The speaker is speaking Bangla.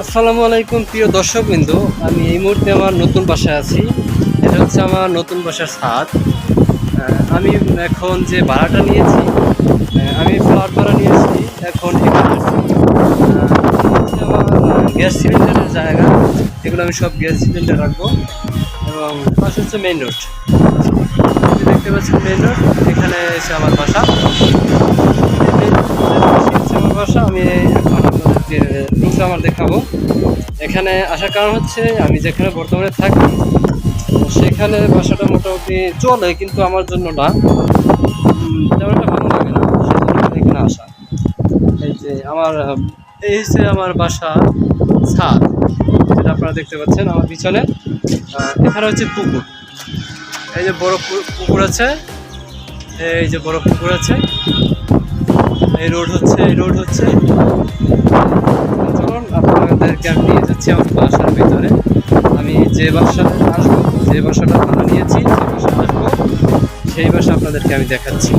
আসসালামু আলাইকুম প্রিয় দর্শকবৃন্দ। আমি এই মুহূর্তে আমার নতুন বাসায় আছি। এটা হচ্ছে আমার নতুন বাসার ছাদ। আমি এখন যে ভাড়াটা নিয়েছি, আমি ফ্ল্যাট ভাড়া নিয়েছি। এখন এখানে আসছি। হচ্ছে আমার গ্যাস সিলিন্ডারের জায়গা। এগুলো আমি সব গ্যাস সিলিন্ডার রাখবো। এবং পাশে হচ্ছে মেইন রোড, দেখতে পাচ্ছেন মেইন রোড। এখানে এসে আমার বাসা। আমার বাসা আমি এখন আপনাদেরকে রুমটা আমার দেখাবো। এখানে আসার কারণ হচ্ছে আমি যেখানে বর্তমানে থাকি সেখানে বাসাটা মোটামুটি চলে, কিন্তু আমার জন্য না, তেমন একটা ভালো লাগে না, সেজন্য এখানে আসা। এই যে আমার এই হচ্ছে আমার বাসা ছাদ, যেটা আপনারা দেখতে পাচ্ছেন আমার পিছনে। এখানে হচ্ছে পুকুর, এই যে বড় পুকুর আছে, এই যে বড় পুকুর আছে। এই রোড হচ্ছে চলুন আপনাদেরকে আমি নিয়ে যাচ্ছি আমার বাসার ভিতরে। আমি যে বাসায় আসবো, যে বাসাটা ভাড়া নিয়েছি, যে বাসায় আসবো, সেই বাসা আপনাদেরকে আমি দেখাচ্ছি।